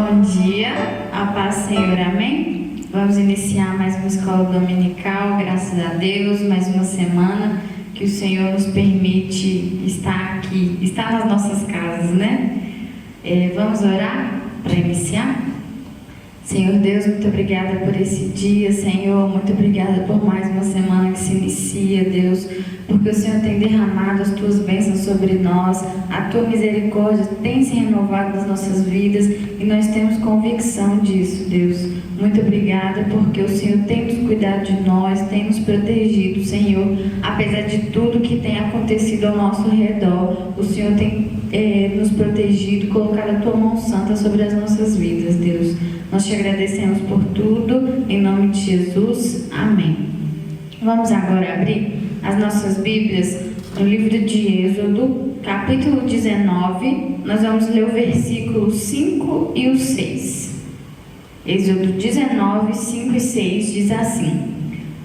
Bom dia, a paz do Senhor, amém? Vamos iniciar mais uma escola dominical, graças a Deus, mais uma semana que o Senhor nos permite estar aqui, estar nas nossas casas, né? Vamos orar para iniciar? Senhor Deus, muito obrigada por esse dia, Senhor, muito obrigada por mais uma semana que se inicia, Deus, porque o Senhor tem derramado as Tuas bênçãos sobre nós, a Tua misericórdia tem se renovado nas nossas vidas e nós temos convicção disso, Deus. Muito obrigada porque o Senhor tem nos cuidado de nós, tem nos protegido, Senhor, apesar de tudo que tem acontecido ao nosso redor, o Senhor tem nos protegido, colocado a Tua mão santa sobre as nossas vidas, Deus. Nós te agradecemos por tudo, em nome de Jesus, amém. Vamos agora abrir as nossas Bíblias no livro de Êxodo, capítulo 19, nós vamos ler o versículo 5 e o 6. Êxodo 19, 5 e 6 diz assim: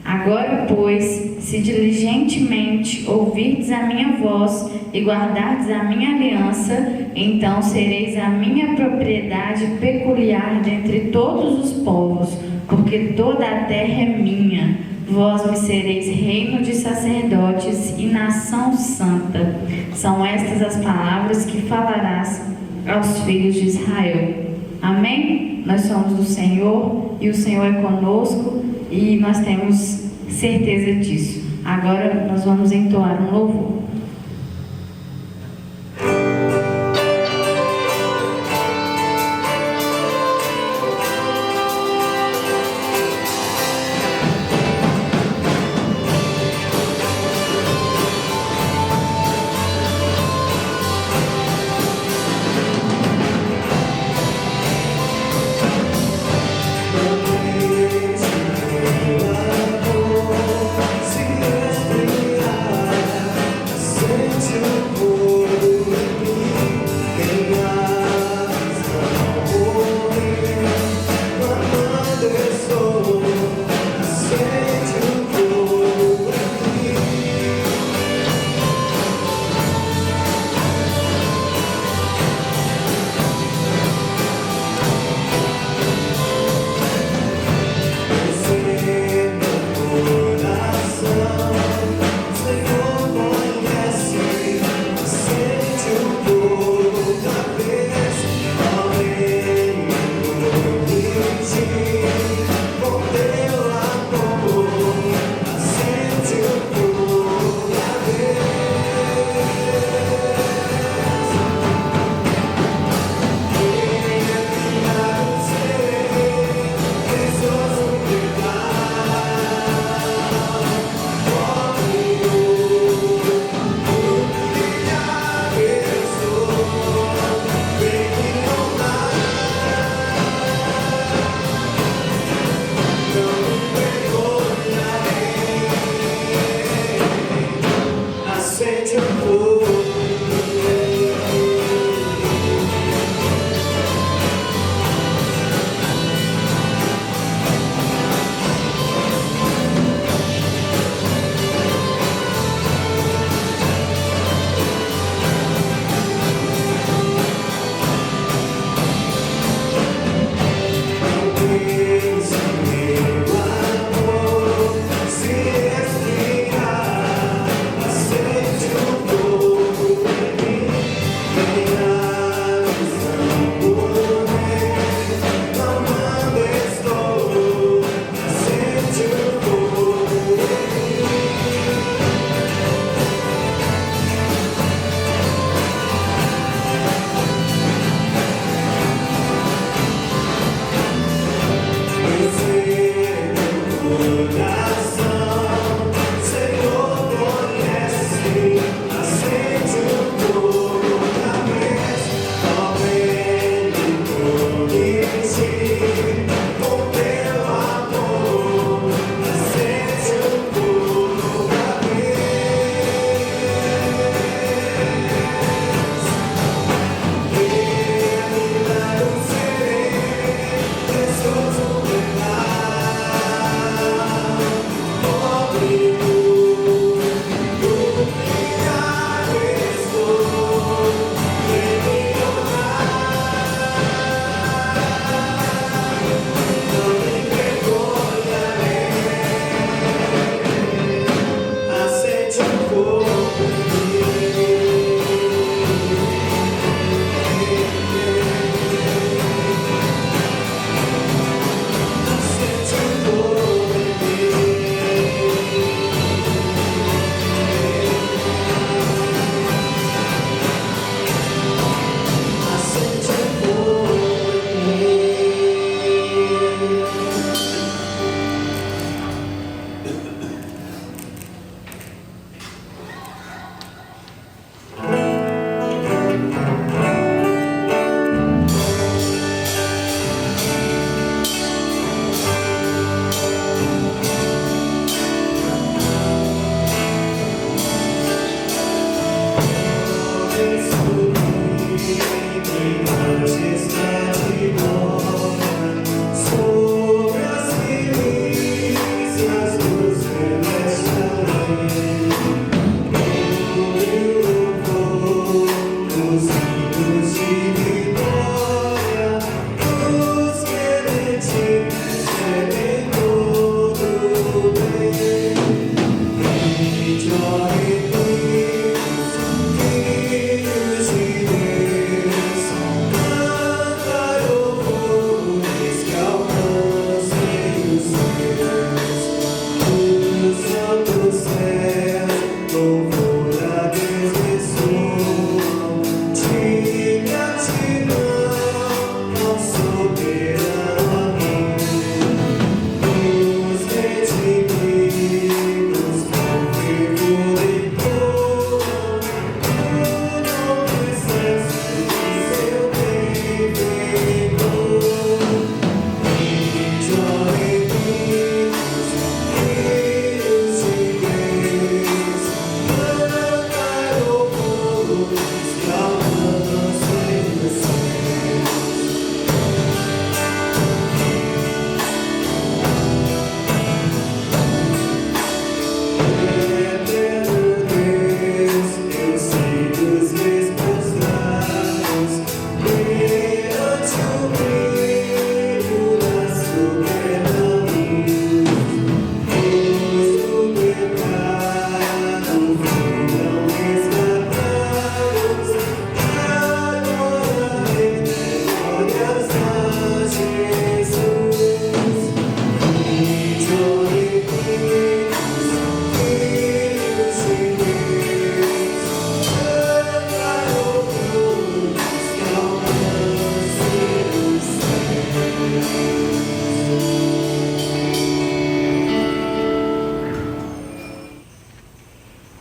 Agora, pois, se diligentemente ouvirdes a minha voz e guardardes a minha aliança, então sereis a minha propriedade peculiar dentre todos os povos, porque toda a terra é minha. Vós me sereis reino de sacerdotes e nação santa. São estas as palavras que falarás aos filhos de Israel. Amém? Nós somos do Senhor e o Senhor é conosco e nós temos certeza disso. Agora nós vamos entoar um louvor.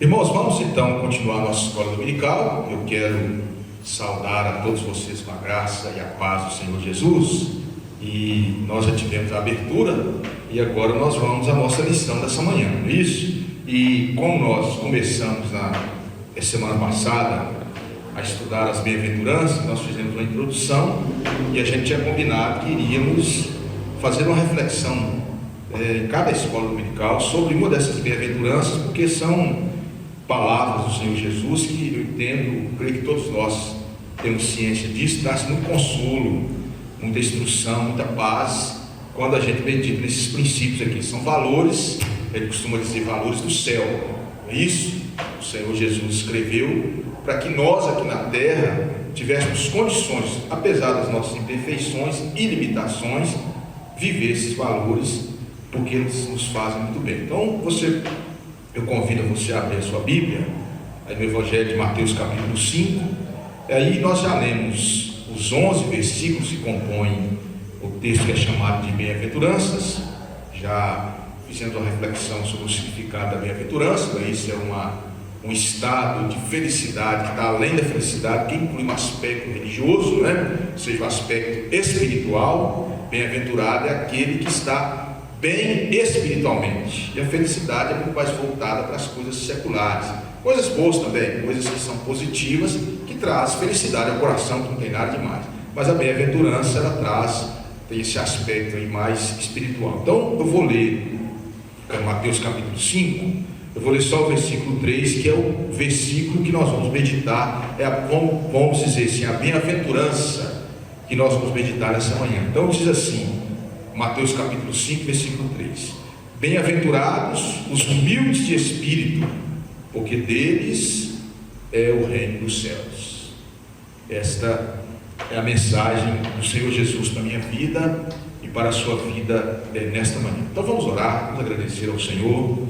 Irmãos, vamos então continuar nossa escola dominical. Eu quero saudar a todos vocês com a graça e a paz do Senhor Jesus. E nós já tivemos a abertura e agora nós vamos à nossa lição dessa manhã, não é isso? E como nós começamos na semana passada a estudar as bem-aventuranças, nós fizemos uma introdução e a gente tinha combinado que iríamos fazer uma reflexão em cada escola dominical sobre uma dessas bem-aventuranças, porque são palavras do Senhor Jesus que eu entendo, creio que todos nós temos ciência disso, traz muito consolo, muita instrução, muita paz quando a gente medita nesses princípios aqui. São valores, ele costuma dizer valores do céu, é isso? O Senhor Jesus escreveu para que nós aqui na terra tivéssemos condições, apesar das nossas imperfeições e limitações, viver esses valores, porque eles nos fazem muito bem. Então eu convido você a abrir a sua Bíblia, aí no Evangelho de Mateus capítulo 5, aí nós já lemos os 11 versículos que compõem o texto que é chamado de bem-aventuranças, já fizemos uma reflexão sobre o significado da bem-aventurança. Isso é um estado de felicidade que está além da felicidade, que inclui um aspecto religioso, ou seja, um aspecto espiritual. Bem-aventurado é aquele que está bem espiritualmente, e a felicidade é muito mais voltada para as coisas seculares, coisas boas também, coisas que são positivas, que traz felicidade ao coração, que não tem nada demais, mas a bem-aventurança tem esse aspecto aí mais espiritual. Então eu vou ler Mateus capítulo 5, eu vou ler só o versículo 3, que é o versículo que nós vamos meditar, vamos dizer assim, a bem-aventurança que nós vamos meditar nessa manhã. Então diz assim, Mateus capítulo 5, versículo 3: Bem-aventurados os humildes de espírito, porque deles é o reino dos céus. Esta é a mensagem do Senhor Jesus para a minha vida e para a sua vida nesta manhã. Então vamos orar, vamos agradecer ao Senhor.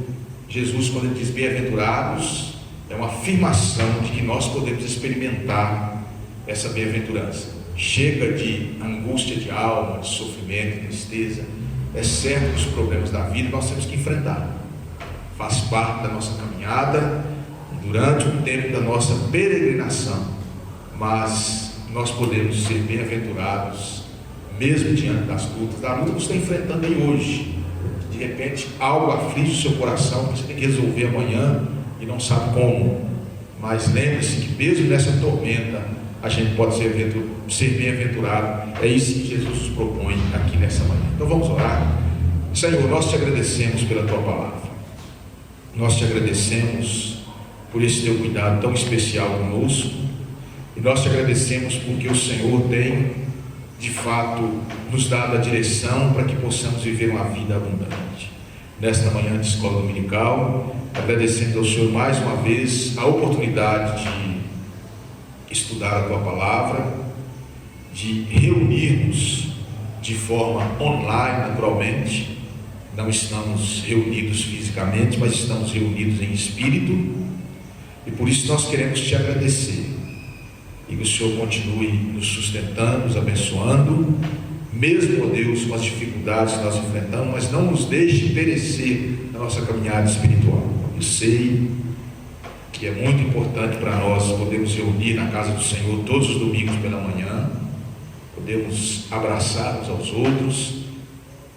Jesus, quando ele diz bem-aventurados, é uma afirmação de que nós podemos experimentar essa bem-aventurança. Chega de angústia de alma, de sofrimento, de tristeza. É certo que os problemas da vida nós temos que enfrentar, faz parte da nossa caminhada durante o tempo da nossa peregrinação, mas nós podemos ser bem-aventurados mesmo diante das lutas, da luta que você está enfrentando aí hoje. De repente algo aflige o seu coração que você tem que resolver amanhã e não sabe como, mas lembre-se que mesmo nessa tormenta a gente pode ser bem-aventurado. É isso que Jesus nos propõe aqui nessa manhã. Então vamos orar. Senhor, nós te agradecemos pela tua palavra, nós te agradecemos por esse teu cuidado tão especial conosco, e nós te agradecemos porque o Senhor tem de fato nos dado a direção para que possamos viver uma vida abundante. Nesta manhã de escola dominical, agradecemos ao Senhor mais uma vez a oportunidade de estudar a tua palavra, de reunirmos de forma online, naturalmente. Não estamos reunidos fisicamente, mas estamos reunidos em espírito, e por isso nós queremos te agradecer, e que o Senhor continue nos sustentando, nos abençoando, mesmo, ó Deus, com as dificuldades que nós enfrentamos, mas não nos deixe perecer na nossa caminhada espiritual. Eu sei que é muito importante para nós podermos reunir na casa do Senhor todos os domingos pela manhã, podemos abraçar uns aos outros,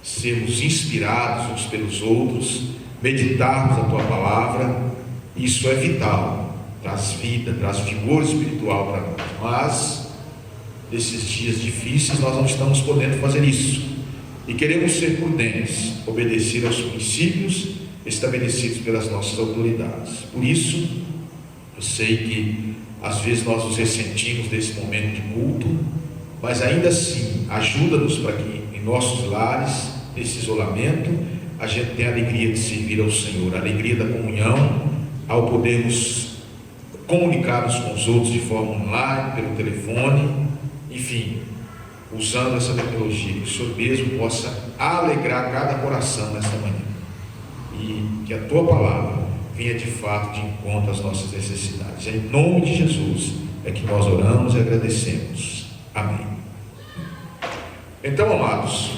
sermos inspirados uns pelos outros, meditarmos a tua palavra. Isso é vital, traz vida, traz vigor espiritual para nós, mas nesses dias difíceis nós não estamos podendo fazer isso, e queremos ser prudentes, obedecer aos princípios estabelecidos pelas nossas autoridades. Por isso eu sei que às vezes nós nos ressentimos desse momento de culto, mas ainda assim ajuda-nos para que em nossos lares, nesse isolamento, a gente tenha a alegria de servir ao Senhor, a alegria da comunhão, ao podermos comunicar-nos com os outros de forma online, pelo telefone, enfim, usando essa tecnologia, que o Senhor mesmo possa alegrar cada coração nessa manhã, e que a tua palavra venha de fato de encontro às nossas necessidades. Em nome de Jesus é que nós oramos e agradecemos. Amém. Então, amados,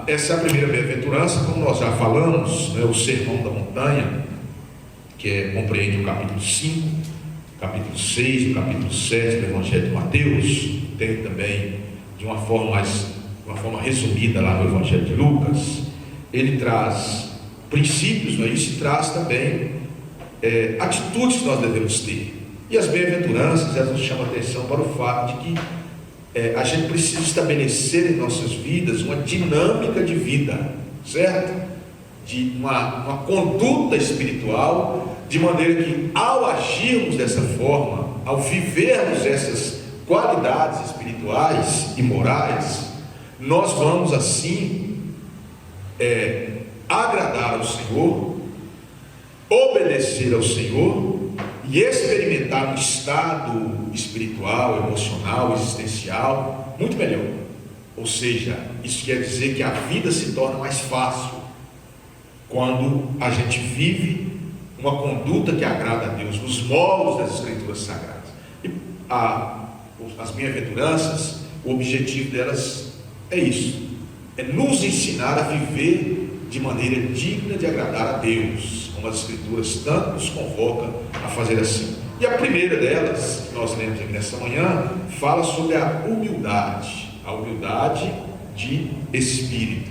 essa é a primeira bem-aventurança. Como nós já falamos, o Sermão da Montanha, compreende o capítulo 5, capítulo 6, o capítulo 7 do Evangelho de Mateus, tem também de uma forma resumida lá no Evangelho de Lucas. Ele traz princípios, não é isso? E traz também atitudes que nós devemos ter. E as bem-aventuranças, elas nos chamam a atenção para o fato de que a gente precisa estabelecer em nossas vidas uma dinâmica de vida, certo? De uma conduta espiritual, de maneira que ao agirmos dessa forma, ao vivermos essas qualidades espirituais e morais, nós vamos assim agradar ao Senhor, obedecer ao Senhor e experimentar um estado espiritual, emocional, existencial muito melhor. Ou seja, isso quer dizer que a vida se torna mais fácil quando a gente vive uma conduta que agrada a Deus, nos moldes das Escrituras Sagradas. E as bem-aventuranças, o objetivo delas é isso, é nos ensinar a viver de maneira digna de agradar a Deus, como as Escrituras tanto nos convocam a fazer assim. E a primeira delas, que nós lemos aqui nesta manhã, fala sobre a humildade de espírito.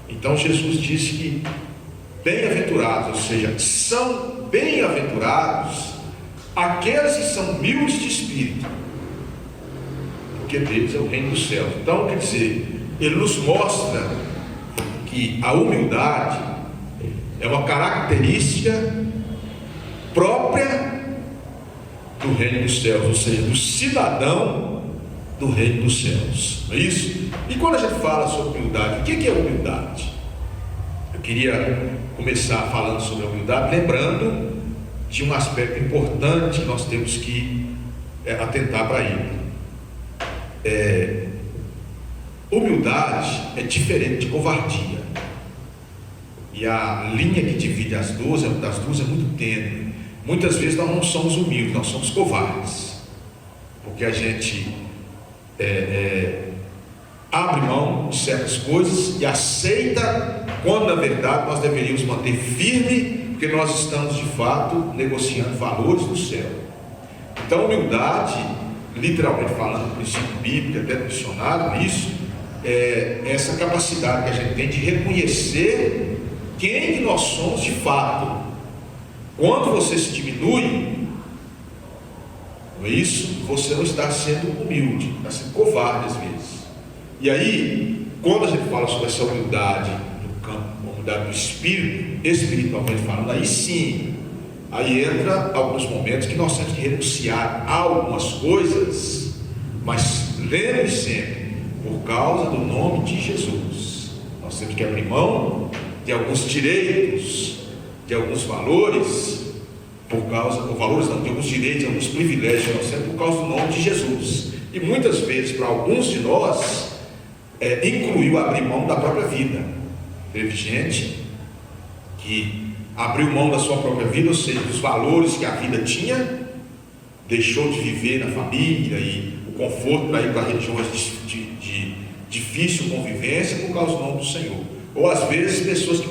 Então Jesus disse que bem-aventurados, ou seja, são bem-aventurados aqueles que são humildes de espírito, porque deles é o reino dos céus. Então, quer dizer, ele nos mostra que a humildade é uma característica própria do reino dos céus, ou seja, do cidadão do reino dos céus, não é isso? E quando a gente fala sobre humildade, o que é humildade? Eu queria começar falando sobre a humildade, lembrando de um aspecto importante que nós temos que atentar para ele. Humildade é diferente de covardia, e a linha que divide das duas é muito tênue. Muitas vezes nós não somos humildes, nós somos covardes, porque a gente abre mão de certas coisas e aceita, quando na verdade nós deveríamos manter firme, porque nós estamos de fato negociando valores do céu. Então, humildade, literalmente falando, no princípio bíblico, até no dicionário, isso é essa capacidade que a gente tem de reconhecer quem que nós somos de fato. Quando você se diminui, não é isso? Você não está sendo humilde, está sendo covarde às vezes. E aí, quando a gente fala sobre essa humildade no campo, humildade do espírito, espiritualmente falando, aí sim, aí entra alguns momentos que nós temos que renunciar a algumas coisas, mas lembre sempre, por causa do nome de Jesus, nós temos que abrir mão de alguns direitos, de alguns valores, de alguns direitos, de alguns privilégios que nós temos por causa do nome de Jesus. E muitas vezes, para alguns de nós, incluiu abrir mão da própria vida. Teve gente que abriu mão da sua própria vida, ou seja, dos valores que a vida tinha, deixou de viver na família e o conforto para ir para regiões de difícil convivência por causa do nome do Senhor. Ou às vezes pessoas que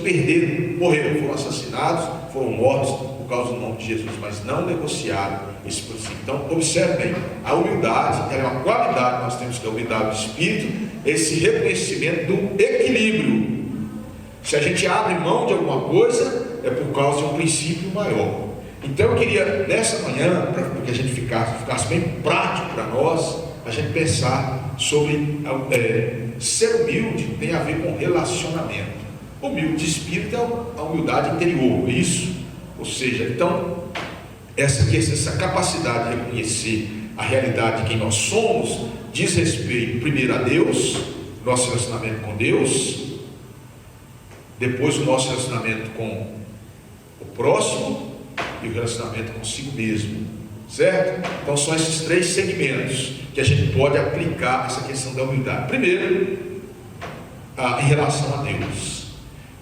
morreram, foram assassinados, foram mortos por causa do nome de Jesus, mas não negociaram esse princípio. Então, observe bem, a humildade, ela é uma qualidade que nós temos, que é a humildade do espírito, esse reconhecimento do equilíbrio. Se a gente abre mão de alguma coisa, é por causa de um princípio maior. Então eu queria, nessa manhã, para que a gente ficasse bem prático para nós, a gente pensar sobre ser humilde tem a ver com relacionamento. Humilde de espírito é a humildade interior, isso? Ou seja, então, essa capacidade de reconhecer a realidade de quem nós somos, diz respeito primeiro a Deus, nosso relacionamento com Deus, depois o nosso relacionamento com o próximo e o relacionamento consigo mesmo, certo? Então são esses três segmentos que a gente pode aplicar essa questão da humildade. Primeiro, em relação a Deus.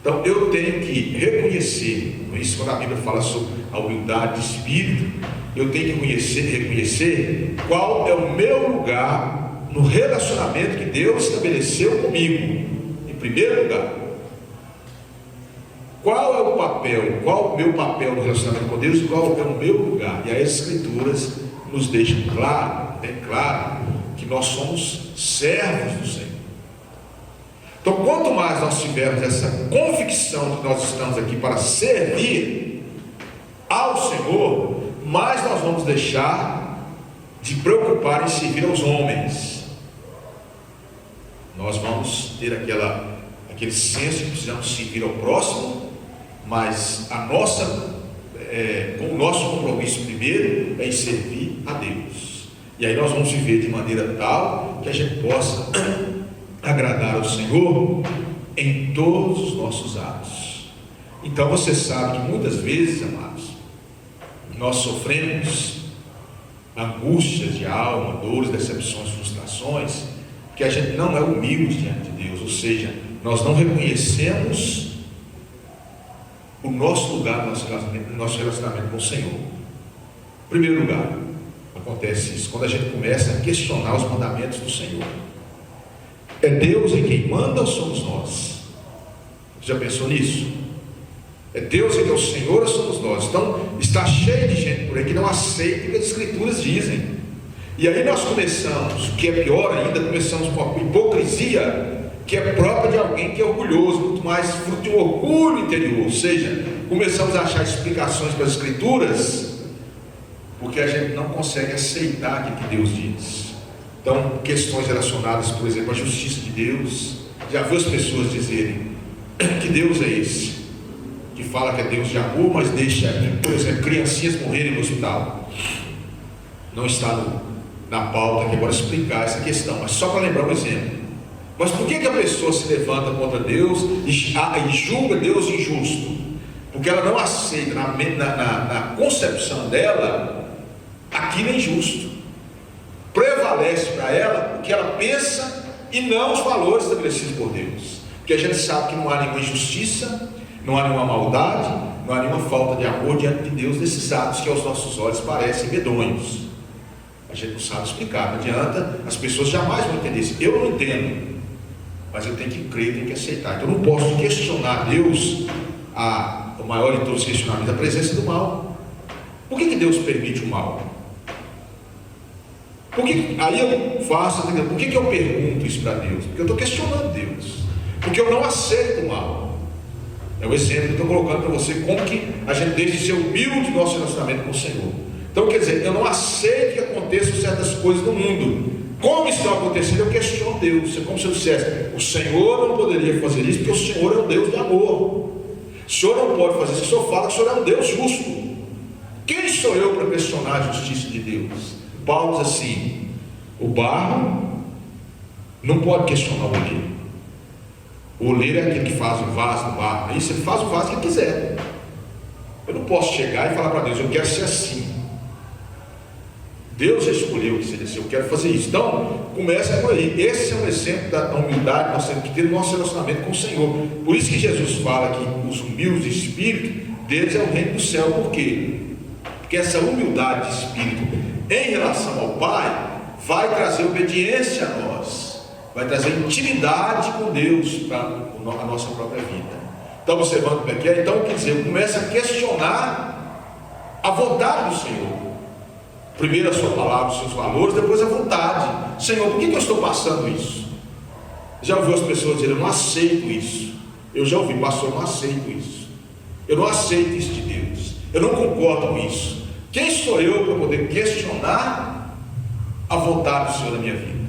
Então eu tenho que reconhecer, isso quando a Bíblia fala sobre a humildade de espírito, eu tenho que reconhecer qual é o meu lugar no relacionamento que Deus estabeleceu comigo. Em primeiro lugar, qual é o papel, qual é o meu papel no relacionamento com Deus e qual é o meu lugar. E aí as Escrituras nos deixam claro, que nós somos servos do Senhor. Então, quanto mais nós tivermos essa convicção de que nós estamos aqui para servir ao Senhor, mais nós vamos deixar de preocupar em servir aos homens. Nós vamos ter aquele senso de que precisamos servir ao próximo, mas o nosso compromisso primeiro é em servir a Deus. E aí nós vamos viver de maneira tal que a gente possa agradar ao Senhor em todos os nossos atos. Então você sabe que muitas vezes, amados, nós sofremos angústias de alma, dores, decepções, frustrações, que a gente não é humilde diante de Deus, ou seja, nós não reconhecemos o nosso lugar no nosso relacionamento com o Senhor. Em primeiro lugar, acontece isso quando a gente começa a questionar os mandamentos do Senhor. É Deus em quem manda ou somos nós? Já pensou nisso? É Deus em quem é o Senhor ou somos nós? Então está cheio de gente por aí que não aceita o que as Escrituras dizem. E aí nós começamos, o que é pior ainda, começamos com a hipocrisia que é própria de alguém que é orgulhoso, muito mais fruto de um orgulho interior. Ou seja, começamos a achar explicações para as Escrituras porque a gente não consegue aceitar o que Deus diz. Então, questões relacionadas, por exemplo, à justiça de Deus. Já viu as pessoas dizerem que Deus é esse, que fala que é Deus de amor, mas deixa, por exemplo, criancinhas morrerem no hospital. Não está na pauta aqui agora explicar essa questão, mas só para lembrar um exemplo. Mas por que a pessoa se levanta contra Deus e julga Deus injusto? Porque ela não aceita na concepção dela aquilo é injusto. Prevalece para ela o que ela pensa e não os valores estabelecidos por Deus. Porque a gente sabe que não há nenhuma injustiça, não há nenhuma maldade, não há nenhuma falta de amor diante de Deus nesses atos que aos nossos olhos parecem medonhos. A gente não sabe explicar, não adianta, as pessoas jamais vão entender isso. Eu não entendo, mas eu tenho que crer, tenho que aceitar. Então eu não posso questionar Deus, o maior de todos os questionamentos, a presença do mal. Por que Deus permite o mal? Aí eu faço, por que eu pergunto isso para Deus? Porque eu estou questionando Deus, porque eu não aceito o mal. É o exemplo que eu estou colocando para você, como que a gente deixa de ser humilde no nosso relacionamento com o Senhor. Então quer dizer, eu não aceito que aconteçam certas coisas no mundo. Como estão acontecendo, eu questiono Deus. É como se eu dissesse, o Senhor não poderia fazer isso, porque o Senhor é um Deus de amor. O Senhor não pode fazer isso, o Senhor fala que o Senhor é um Deus justo. Quem sou eu para questionar a justiça de Deus? Paulo diz assim, o barro não pode questionar o oleiro. O oleiro é aquele que faz o vaso do barro. Aí você faz o vaso que quiser. Eu não posso chegar e falar para Deus, eu quero ser assim. Deus já escolheu que seja assim, eu quero fazer isso. Então, começa por aí. Esse é um exemplo da humildade que nós temos que ter no nosso relacionamento com o Senhor. Por isso que Jesus fala que os humildes de espírito, deles é o reino do céu. Por quê? Porque essa humildade de espírito em relação ao Pai vai trazer obediência a nós, vai trazer intimidade com Deus para a nossa própria vida. Então, observando o pequeno, então quer dizer, começa a questionar a vontade do Senhor. Primeiro a sua palavra, os seus valores, depois a vontade. Senhor, por que eu estou passando isso? Já ouviu as pessoas dizerem, eu não aceito isso. Eu já ouvi, pastor, eu não aceito isso. Eu não aceito isso de Deus. Eu não concordo com isso. Quem sou eu para poder questionar a vontade do Senhor na minha vida?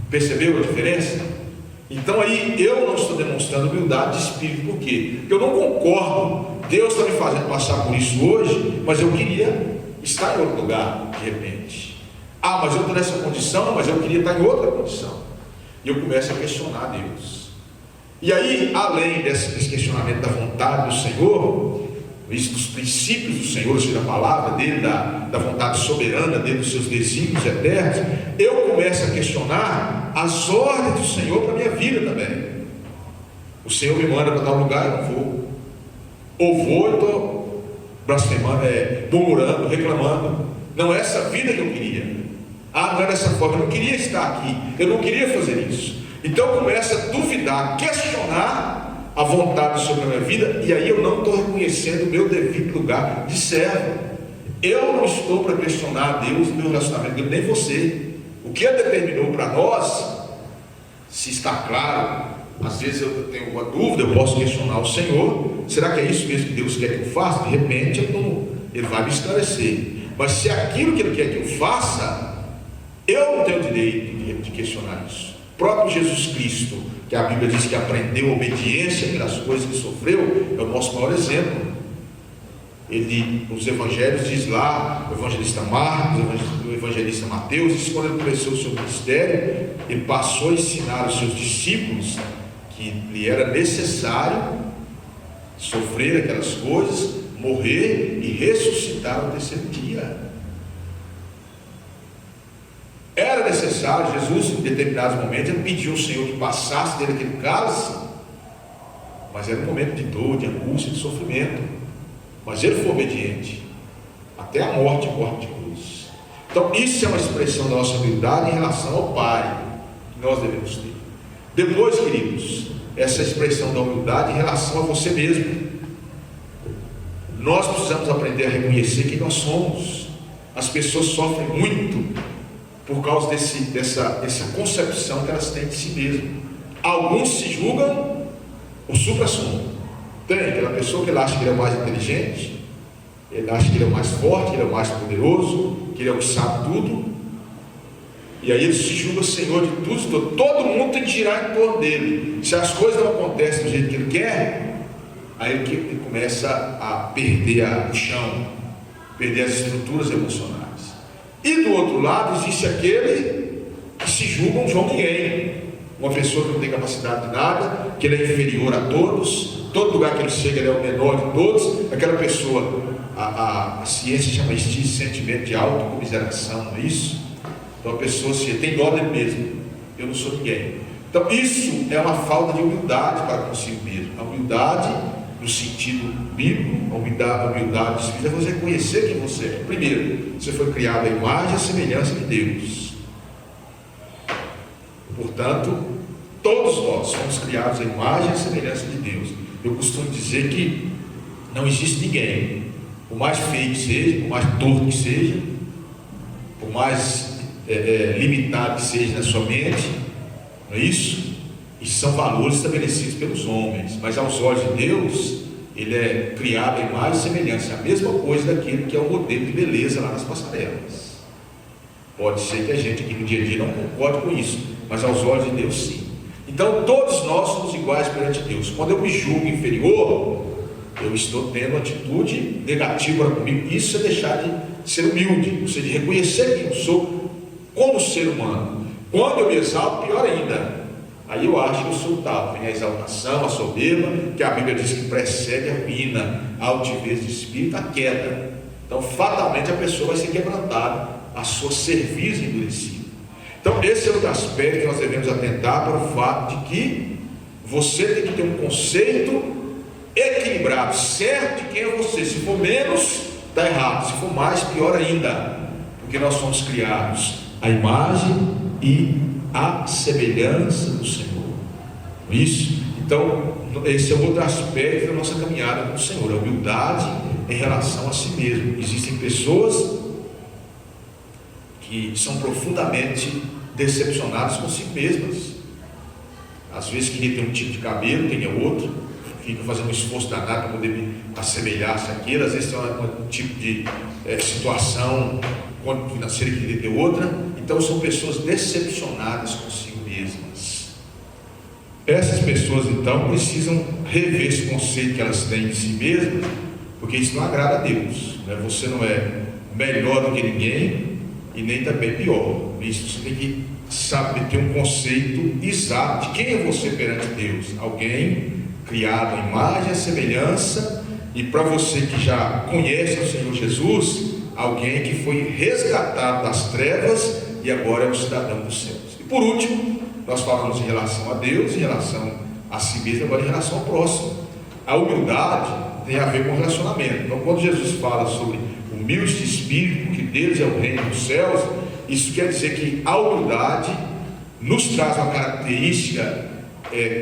Percebeu a diferença? Então aí eu não estou demonstrando humildade de espírito. Por quê? Porque eu não concordo. Deus está me fazendo passar por isso hoje, mas eu queria estar em outro lugar, de repente. Mas eu estou nessa condição, mas eu queria estar em outra condição. E eu começo a questionar Deus. E aí, além desse questionamento da vontade do Senhor, dos princípios do Senhor, ou seja, da palavra dele, da vontade soberana dele, dos seus desígnios eternos, eu começo a questionar as ordens do Senhor para a minha vida também. O Senhor me manda para tal lugar, eu não vou. Ou vou e estou blasfemando, murmurando, reclamando. Não é essa vida que eu queria. Não é dessa forma, eu não queria estar aqui, eu não queria fazer isso. Então eu começo a duvidar, questionar a vontade sobre a minha vida, e aí eu não estou reconhecendo o meu devido lugar de servo. Eu não estou para questionar a Deus no meu relacionamento com Deus, nem você. O que Ele determinou para nós, se está claro, às vezes eu tenho alguma dúvida, eu posso questionar o Senhor. Será que é isso mesmo que Deus quer que eu faça? De repente Ele vai me esclarecer. Mas se é aquilo que Ele quer que eu faça, eu não tenho direito de questionar isso. O próprio Jesus Cristo, que a Bíblia diz que aprendeu obediência pelas coisas que sofreu, é o nosso maior exemplo. Ele, nos evangelhos, diz lá, o evangelista Marcos, o evangelista Mateus, diz que quando ele começou o seu ministério, ele passou a ensinar os seus discípulos que lhe era necessário sofrer aquelas coisas, morrer e ressuscitar no terceiro dia. Era necessário. Jesus, em determinados momentos, ele pediu ao Senhor que passasse dele aquele cálice, mas era um momento de dor, de angústia, de sofrimento. Mas ele foi obediente até a morte de cruz. Então isso é uma expressão da nossa humildade em relação ao Pai, que nós devemos ter. Depois, queridos, essa expressão da humildade em relação a você mesmo. Nós precisamos aprender a reconhecer quem nós somos. As pessoas sofrem muito por causa dessa concepção que elas têm de si mesmas. Alguns se julgam o supra-sumo. Tem aquela pessoa que ele acha que ele é o mais inteligente, ele acha que ele é o mais forte, que ele é o mais poderoso, que ele é o que sabe tudo, e aí ele se julga Senhor de tudo. Todo mundo tem que girar em torno dele. Se as coisas não acontecem do jeito que ele quer, aí ele começa a perder o chão, perder as estruturas emocionais. E do outro lado existe aquele que se julga um João Ninguém, uma pessoa que não tem capacidade de nada, que ele é inferior a todos. Todo lugar que ele chega, ele é o menor de todos. Aquela pessoa, a ciência chama isso de sentimento de autocomiseração, não é isso? Então a pessoa tem dó dele mesmo. Eu não sou ninguém. Então isso é uma falta de humildade para consigo mesmo. A humildade, no sentido bíblico, a humildade espírita, é você conhecer quem você é. Primeiro, você foi criado à imagem e semelhança de Deus. Portanto, todos nós somos criados à imagem e semelhança de Deus. Eu costumo dizer que não existe ninguém, por mais feio que seja, por mais torto que seja, por mais limitado que seja na sua mente, não é isso? Isso são valores estabelecidos pelos homens, mas aos olhos de Deus, ele é criado à imagem e semelhança, a mesma coisa daquilo que é o modelo de beleza lá nas passarelas. Pode ser que a gente aqui no dia a dia não concorde com isso, mas aos olhos de Deus sim. Então todos nós somos iguais perante Deus. Quando eu me julgo inferior, eu estou tendo uma atitude negativa comigo. Isso é deixar de ser humilde, ou seja, de reconhecer quem eu sou como ser humano. Quando eu me exalto, pior ainda, aí eu acho que eu sou tal. Vem a exaltação, a soberba, que a Bíblia diz que precede a ruína, a altivez de espírito, a queda. Então fatalmente a pessoa vai ser quebrantada, a sua cerviz endurecida. Então esse é outro aspecto que nós devemos atentar para o fato de que você tem que ter um conceito equilibrado, certo de quem é você. Se for menos, está errado. Se for mais, pior ainda, porque nós somos criados à imagem e à semelhança do Senhor. Isso? Então esse é outro aspecto da nossa caminhada com o Senhor, a humildade em relação a si mesmo. Existem pessoas que são profundamente decepcionadas com si mesmas. Às vezes queria ter um tipo de cabelo, tem outro, fica fazendo um esforço danado para poder assemelhar-se àquilo. Às vezes tem um tipo de situação financeira que queria ter outra. Então são pessoas decepcionadas consigo mesmas. Essas pessoas então precisam rever esse conceito que elas têm de si mesmas, porque isso não agrada a Deus, né? Você não é melhor do que ninguém e nem também pior. Isso você tem que saber ter um conceito exato de quem é você perante Deus. Alguém criado à imagem e semelhança, e para você que já conhece o Senhor Jesus, alguém que foi resgatado das trevas e agora é um cidadão dos céus. E por último, nós falamos em relação a Deus, em relação a si mesmo, agora em relação ao próximo. A humildade tem a ver com relacionamento. Então quando Jesus fala sobre humilde de espírito, porque Deus é o reino dos céus, isso quer dizer que a humildade nos traz uma característica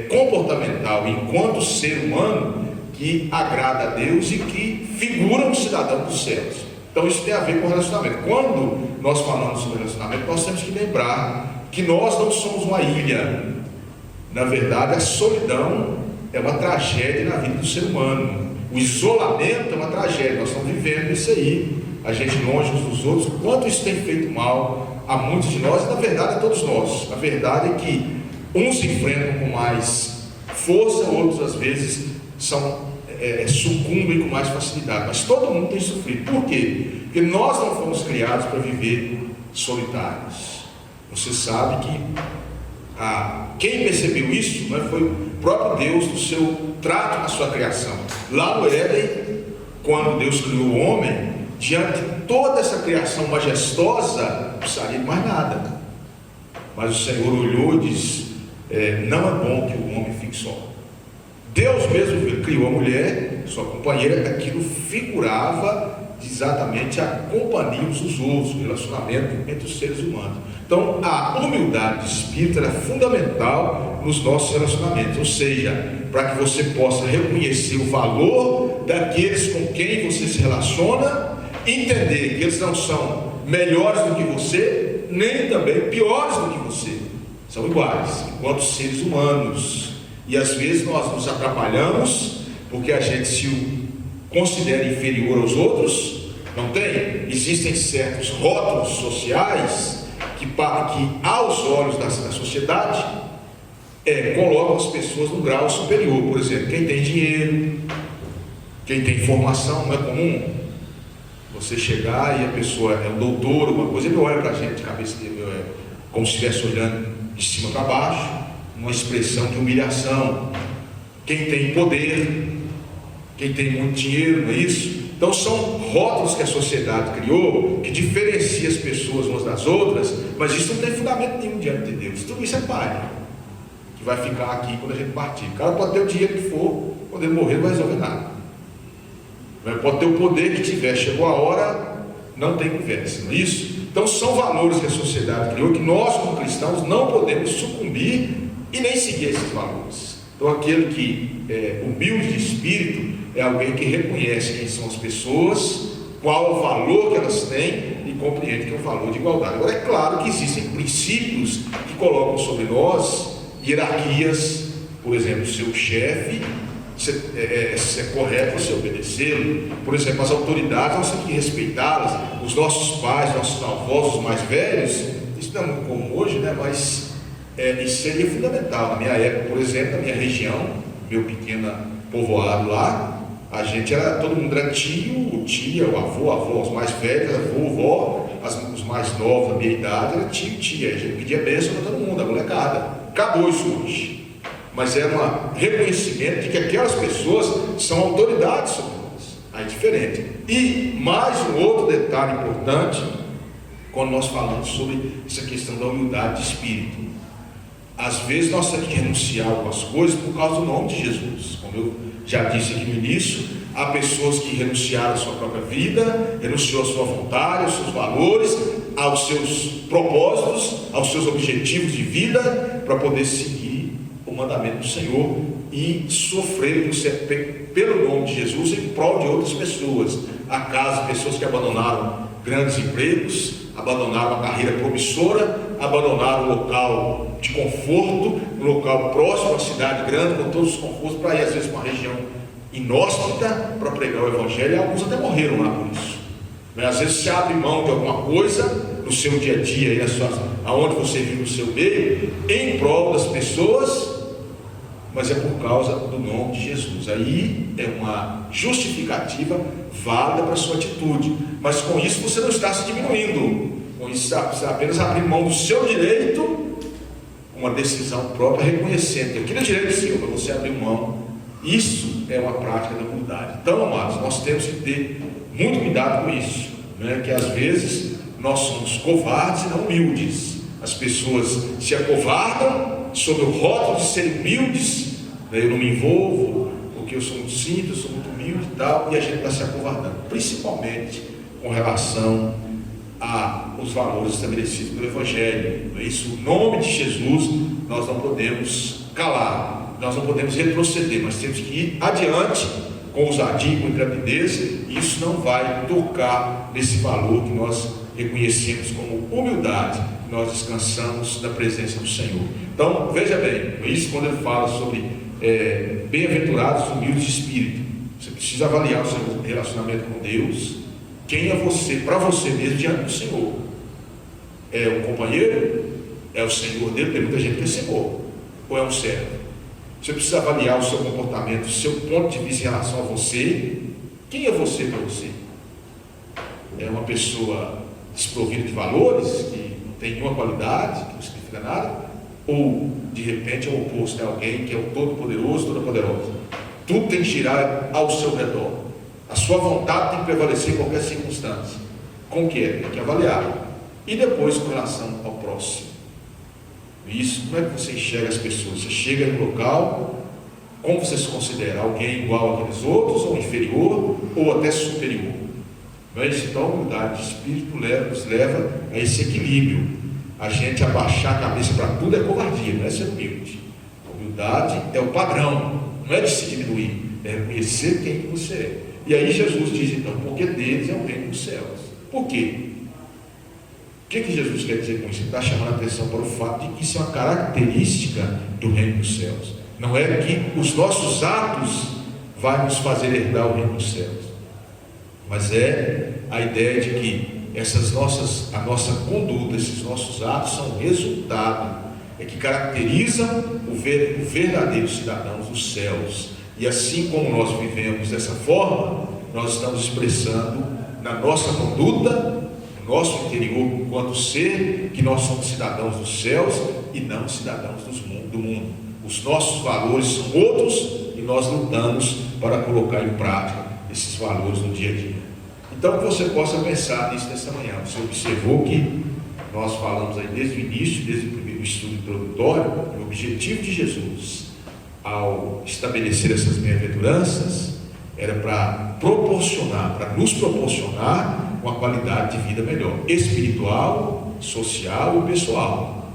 comportamental enquanto ser humano que agrada a Deus e que figura um cidadão dos céus. Então isso tem a ver com relacionamento. Quando nós falamos sobre relacionamento, nós temos que lembrar que nós não somos uma ilha. Na verdade, a solidão é uma tragédia na vida do ser humano. O isolamento é uma tragédia. Nós estamos vivendo isso aí, a gente longe uns dos outros. O quanto isso tem feito mal a muitos de nós, e na verdade a todos nós. A verdade é que uns enfrentam com mais força, outros às vezes sucumbem com mais facilidade, mas todo mundo tem sofrido. Por quê? Porque nós não fomos criados para viver solitários. Você sabe que quem percebeu isso, né, foi o próprio Deus no seu trato na sua criação. Lá no Éden, quando Deus criou o homem, diante de toda essa criação majestosa, não precisaria de mais nada. Mas o Senhor olhou e disse: não é bom que o homem fique só. Deus mesmo criou a mulher, sua companheira. Aquilo figurava exatamente a companhia uns dos outros, o relacionamento entre os seres humanos. Então a humildade de espírito é fundamental nos nossos relacionamentos, ou seja, para que você possa reconhecer o valor daqueles com quem você se relaciona, entender que eles não são melhores do que você, nem também piores do que você, são iguais, enquanto seres humanos. E às vezes nós nos atrapalhamos porque a gente se considera inferior aos outros. Não tem? Existem certos rótulos sociais que aos olhos da sociedade colocam as pessoas num grau superior. Por exemplo, quem tem dinheiro, quem tem formação. Não é comum você chegar e a pessoa é um doutor, uma coisa, ele olha para a gente de cabeça, como se estivesse olhando de cima para baixo, uma expressão de humilhação. Quem tem poder, quem tem muito dinheiro, não é isso? Então são rótulos que a sociedade criou, que diferencia as pessoas umas das outras, mas isso não tem fundamento nenhum diante de Deus. Tudo isso é palha, que vai ficar aqui quando a gente partir. O cara pode ter o dinheiro que for, quando ele morrer não vai resolver nada. Pode ter o poder que tiver, chegou a hora, não tem conversa, não é isso? Então são valores que a sociedade criou, que nós como cristãos não podemos sucumbir e nem seguir esses valores. Então aquele que é humilde de espírito é alguém que reconhece quem são as pessoas, qual o valor que elas têm e compreende que é o valor de igualdade. Agora é claro que existem princípios que colocam sobre nós hierarquias. Por exemplo, o seu chefe, se é correto você obedecê-lo. Por exemplo, as autoridades nós temos que respeitá-las. Os nossos pais, nossos avós, os mais velhos, isso não é muito comum hoje, né? Mas isso seria fundamental. Na minha época, por exemplo, na minha região, meu pequeno povoado lá, a gente todo mundo era tio, tia, o avô, os mais velhos, avô, vó, os mais novos da minha idade, era tio, tia. A gente pedia bênção para todo mundo, a molecada. Acabou isso hoje. Mas é um reconhecimento de que aquelas pessoas são autoridades sobre nós. Aí é diferente. E mais um outro detalhe importante, quando nós falamos sobre essa questão da humildade de espírito. Às vezes nós temos que renunciar a algumas coisas por causa do nome de Jesus. Como eu já disse aqui no início, há pessoas que renunciaram à sua própria vida, renunciou à sua vontade, aos seus valores, aos seus propósitos, aos seus objetivos de vida, para poder seguir o mandamento do Senhor e sofrer pelo nome de Jesus em prol de outras pessoas. Há casos de pessoas que abandonaram grandes empregos, abandonaram a carreira promissora, abandonaram o local de conforto, um local próximo à cidade grande, com todos os confortos, para ir às vezes para uma região inóspita para pregar o Evangelho, e alguns até morreram lá por isso. Mas às vezes se abre mão de alguma coisa no seu dia a dia, aonde você vive no seu meio, em prol das pessoas, mas é por causa do nome de Jesus. Aí é uma justificativa válida para a sua atitude, mas com isso você não está se diminuindo, com isso você apenas abrir mão do seu direito, uma decisão própria, reconhecendo que aquele é direito seu, para você abrir mão. Isso é uma prática da humildade. Então, amados, nós temos que ter muito cuidado com isso, né? Que às vezes nós somos covardes e não humildes. As pessoas se acovardam sob o rótulo de serem humildes, né? Eu não me envolvo porque eu sou muito simples, eu sou muito humilde e tal, e a gente está se acovardando, principalmente com relação aos valores estabelecidos pelo Evangelho. Isso, o nome de Jesus nós não podemos calar, nós não podemos retroceder, mas temos que ir adiante com ousadia, com intrepidez, e isso não vai tocar nesse valor que nós reconhecemos como humildade, que nós descansamos na presença do Senhor. Então, veja bem, isso quando ele fala sobre bem-aventurados humildes de espírito, você precisa avaliar o seu relacionamento com Deus. Quem é você, para você mesmo, diante do Senhor? É um companheiro? É o Senhor dele? Tem muita gente que é Senhor. Ou é um servo? Você precisa avaliar o seu comportamento, o seu ponto de vista em relação a você. Quem é você para você? É uma pessoa desprovida de valores, que não tem nenhuma qualidade, que não significa nada? Ou, de repente, é o oposto, é alguém que é o todo-poderoso, toda-poderosa? Tudo tem que girar ao seu redor. A sua vontade tem que prevalecer em qualquer circunstância. Como que é? Tem que avaliar. E depois, com relação ao próximo. Isso, como é que você enxerga as pessoas? Você chega no local, como você se considera? Alguém igual àqueles outros, ou inferior, ou até superior? Mas então a humildade de espírito nos leva a esse equilíbrio. A gente abaixar a cabeça para tudo é covardia, não é ser humilde. A humildade é o padrão, não é de se diminuir, é reconhecer quem você é. E aí Jesus diz então, porque deles é o reino dos céus. Por quê? O que Jesus quer dizer com isso? Ele está chamando a atenção para o fato de que isso é uma característica do reino dos céus. Não é que os nossos atos vão nos fazer herdar o reino dos céus, mas é a ideia de que a nossa conduta, esses nossos atos são resultado, que caracterizam o verdadeiro cidadão dos céus. E assim como nós vivemos dessa forma, nós estamos expressando na nossa conduta, no nosso interior, enquanto ser, que nós somos cidadãos dos céus e não cidadãos do mundo. Os nossos valores são outros e nós lutamos para colocar em prática esses valores no dia a dia. Então, que você possa pensar nisso nesta manhã. Você observou que nós falamos aí desde o início, desde o primeiro estudo introdutório, que o objetivo de Jesus, ao estabelecer essas bem-aventuranças, era para nos proporcionar uma qualidade de vida melhor, espiritual, social e pessoal.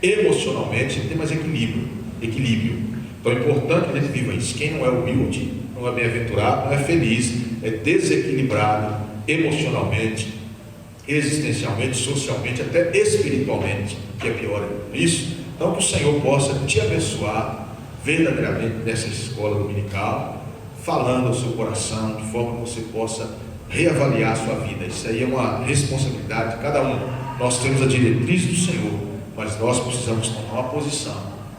Emocionalmente, tem mais equilíbrio. Então é importante que a gente viva isso. Quem não é humilde, não é bem-aventurado, não é feliz, é desequilibrado emocionalmente, existencialmente, socialmente, até espiritualmente, que é pior isso. Então que o Senhor possa te abençoar verdadeiramente nessa escola dominical, falando ao seu coração, de forma que você possa reavaliar a sua vida. Isso aí é uma responsabilidade de cada um. Nós temos a diretriz do Senhor, mas nós precisamos tomar uma posição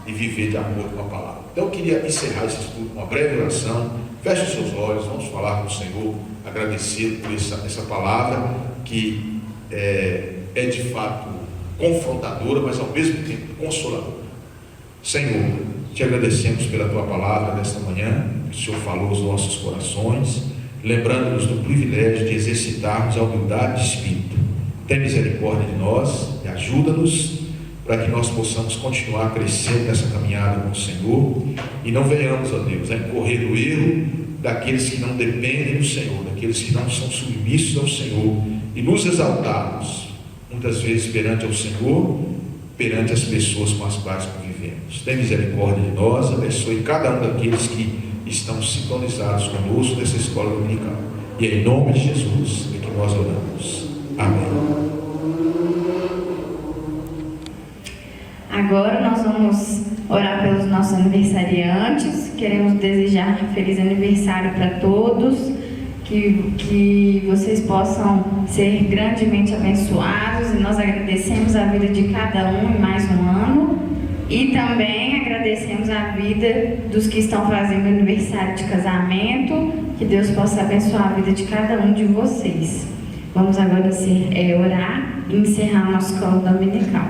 e viver de acordo com a palavra. Então eu queria encerrar esse estudo com uma breve oração. Feche os seus olhos, vamos falar com o Senhor, agradecer por essa palavra que é de fato confrontadora, mas ao mesmo tempo consoladora. Senhor, te agradecemos pela tua palavra nesta manhã, que o Senhor falou aos nossos corações, lembrando-nos do privilégio de exercitarmos a humildade de espírito. Tem misericórdia de nós e ajuda-nos para que nós possamos continuar crescendo nessa caminhada com o Senhor e não venhamos, ó Deus, a incorrer no erro daqueles que não dependem do Senhor, daqueles que não são submissos ao Senhor, e nos exaltarmos muitas vezes perante ao Senhor, perante as pessoas com as quais convivemos. Tem misericórdia de nós, abençoe cada um daqueles que estão sintonizados conosco nessa escola dominical, e é em nome de Jesus é que nós oramos. Amém. Agora nós vamos orar pelos nossos aniversariantes. Queremos desejar um feliz aniversário para todos, que vocês possam ser grandemente abençoados, e nós agradecemos a vida de cada um em mais um ano, e também agradecemos a vida dos que estão fazendo aniversário de casamento. Que Deus possa abençoar a vida de cada um de vocês. Vamos agora orar e encerrar o nosso colo dominical.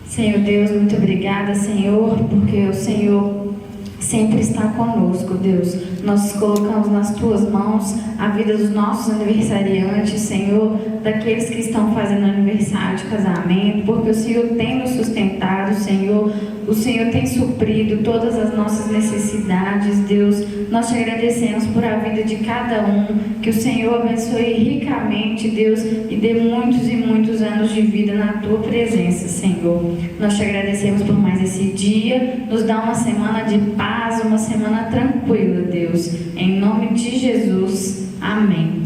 Senhor Deus, muito obrigada, Senhor, porque o Senhor sempre está conosco, Deus. Nós colocamos nas Tuas mãos a vida dos nossos aniversariantes, Senhor, daqueles que estão fazendo aniversário de casamento, porque o Senhor tem nos sustentado, Senhor. O Senhor tem suprido todas as nossas necessidades, Deus. Nós te agradecemos por a vida de cada um, que o Senhor abençoe ricamente, Deus, e dê muitos e muitos anos de vida na Tua presença, Senhor. Nós te agradecemos por mais esse dia, nos dá uma semana de paz, uma semana tranquila, Deus. Em nome de Jesus, amém.